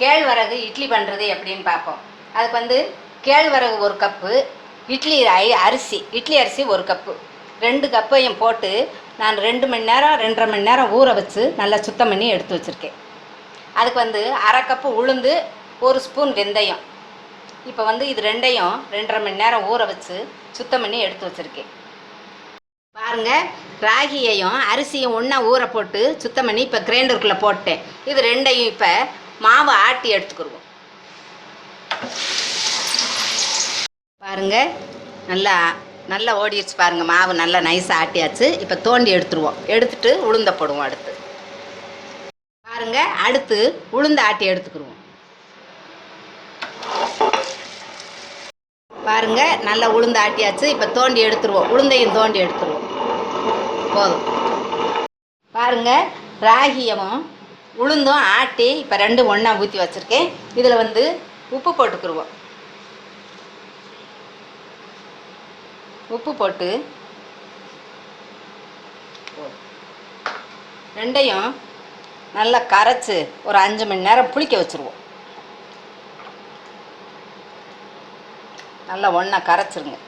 கேழ்வரகு இட்லி பண்ணுறது எப்படின்னு பார்ப்போம். அதுக்கு வந்து கேழ்வரகு 1 கப்பு, இட்லி அரிசி 1 கப்பு, 2 கப்பையும் போட்டு நான் 2 மணி நேரம் 2.5 மணி நேரம் ஊற வச்சு நல்லா சுத்தம் பண்ணி எடுத்து வச்சுருக்கேன். அதுக்கு வந்து 1/2 கப்பு உளுந்து, 1 ஸ்பூன் வெந்தயம். இப்போ வந்து இது ரெண்டையும் 2.5 மணி நேரம் ஊற வச்சு சுத்தம் பண்ணி எடுத்து வச்சுருக்கேன். பாருங்கள், ராகியையும் அரிசியும் ஒன்றா ஊற போட்டு சுத்தம் பண்ணி இப்போ கிரைண்டருக்குள்ளே போட்டேன். இது ரெண்டையும் இப்போ மாவு ஆட்டி எடுத்துக்கிடுவோம். பாருங்கள், நல்லா ஓடிடுச்சு பாருங்கள். மாவு நல்லா நைஸாக ஆட்டியாச்சு. இப்போ தோண்டி எடுத்துருவோம். எடுத்துட்டு உளுந்த போடுவோம். அடுத்து பாருங்கள், அடுத்து உளுந்த ஆட்டி எடுத்துக்கிடுவோம். பாருங்கள், நல்லா உளுந்து ஆட்டியாச்சு. இப்போ தோண்டி எடுத்துருவோம். உளுந்தையும் தோண்டி எடுத்துருவோம். போதும். பாருங்கள், ராகியமும் உளுந்தும் ஆட்டி இப்போ 2 ஒன்றா ஊற்றி வச்சுருக்கேன். இதில் வந்து உப்பு போட்டுக்கிடுவோம். உப்பு போட்டு ரெண்டையும் நல்லா கரைச்சி ஒரு 5 மணி நேரம் புளிக்க வச்சுருவோம். நல்லா ஒன்றா கரைச்சிருங்க.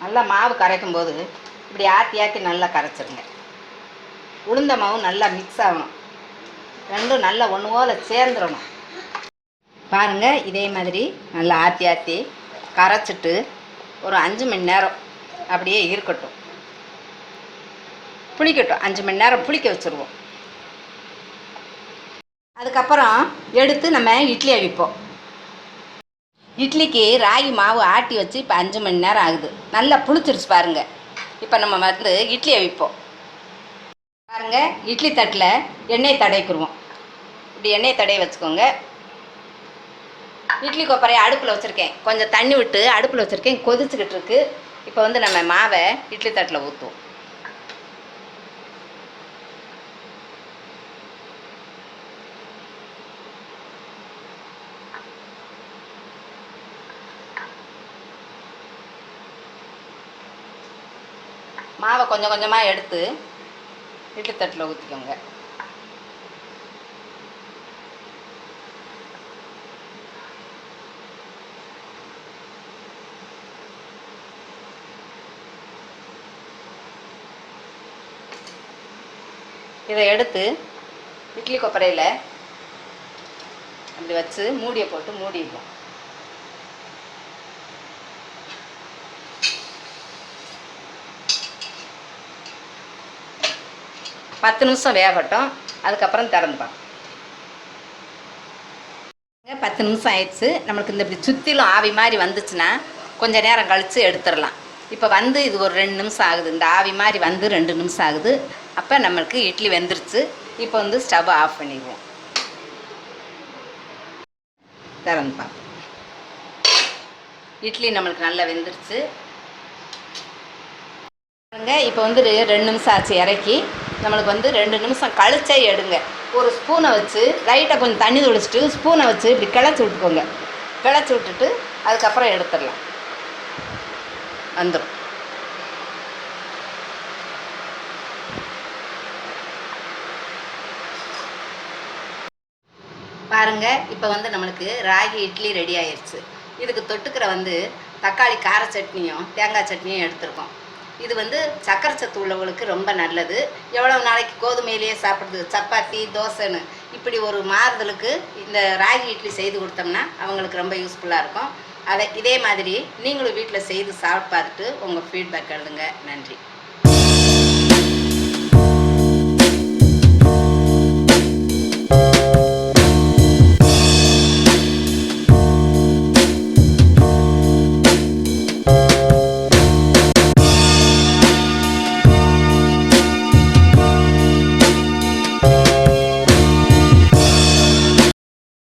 நல்லா மாவு கரைக்கும் போது இப்படி ஆற்றி நல்லா கரைச்சிருங்க. உளுந்த மாவு நல்லா மிக்ஸ் ஆகணும். ரெண்டும் நல்லா ஒன்று போல் சேர்ந்துடணும். பாருங்கள், இதே மாதிரி நல்லா ஆற்றி கரைச்சிட்டு ஒரு 5 மணி நேரம் அப்படியே இருக்கட்டும், புளிக்கட்டும். 5 மணி நேரம் புளிக்க வச்சுருவோம். அதுக்கப்புறம் எடுத்து நம்ம இட்லி அவிப்போம். இட்லிக்கு ராகி மாவு ஆட்டி வச்சு இப்போ 5 மணி நேரம் ஆகுது. நல்லா புளிச்சிருச்சு பாருங்கள். இப்போ நம்ம வந்து இட்லி அவிப்போம். பாருங்கள், இட்லி தட்டில் எண்ணெய் தடவிக்குருவோம். இப்படி எண்ணெய் தடவி வச்சுக்கோங்க. இட்லி கொப்பரையை அடுப்பில் வச்சுருக்கேன். கொஞ்சம் தண்ணி விட்டு அடுப்பில் வச்சுருக்கேன். கொதிச்சுக்கிட்டு இருக்கு. இப்போ வந்து நம்ம மாவை இட்லி தட்டில் ஊற்றுவோம். மாவை கொஞ்சம் கொஞ்சமாக எடுத்து இட்லி தட்டில் ஊற்றிக்கோங்க. இதை எடுத்து இட்லி கொப்பரையில் அப்படி வச்சு மூடியை போட்டு மூடிடுவோம். பத்து நிமிஷம் வேகட்டும். அதுக்கப்புறம் திறந்துப்பாங்க. 10 நிமிஷம் ஆயிடுச்சு. நம்மளுக்கு இந்த இப்படி சுற்றிலும் ஆவி மாதிரி வந்துச்சுன்னா கொஞ்சம் நேரம் கழித்து எடுத்துடலாம். இப்போ வந்து இது ஒரு 2 நிமிஷம் ஆகுது. இந்த ஆவி மாதிரி வந்து 2 நிமிஷம் ஆகுது. அப்போ நம்மளுக்கு இட்லி வெந்துருச்சு. இப்போ வந்து ஸ்டவ் ஆஃப் பண்ணிடுவோம். திறந்துப்பாங்க. இட்லி நம்மளுக்கு நல்லா வெந்துருச்சு. இப்போ வந்து 2 நிமிஷம் ஆச்சு இறக்கி. நம்மளுக்கு வந்து 2 நிமிஷம் கழிச்சே எடுங்க. ஒரு ஸ்பூனை வச்சு லைட்டாக கொஞ்சம் தண்ணி தொளிச்சிட்டு ஸ்பூனை வச்சு இப்படி கிளச்சி விட்டுக்கோங்க. கிளச்சி விட்டுட்டு அதுக்கப்புறம் எடுத்துடலாம். வந்துடும். பாருங்கள், இப்போ வந்து நம்மளுக்கு ராகி இட்லி ரெடி ஆயிடுச்சு. இதுக்கு தொட்டுக்கிற வந்து தக்காளி கார சட்னியும் தேங்காய் சட்னியும் எடுத்துருக்கோம். இது வந்து சக்கரை சத்து உள்ளவங்களுக்கு ரொம்ப நல்லது. எவ்வளவு நாளைக்கு கோதுமையிலேயே சாப்பிட்றது, சப்பாத்தி தோசைன்னு இப்படி ஒரு மாறுதலுக்கு இந்த ராகி இட்லி செய்து கொடுத்தோம்னா அவங்களுக்கு ரொம்ப யூஸ்ஃபுல்லாக இருக்கும். இதே மாதிரி நீங்களும் வீட்டில் செய்து சாப்பிட்டு பார்த்துட்டு உங்கள் ஃபீட்பேக் எழுதுங்க. நன்றி.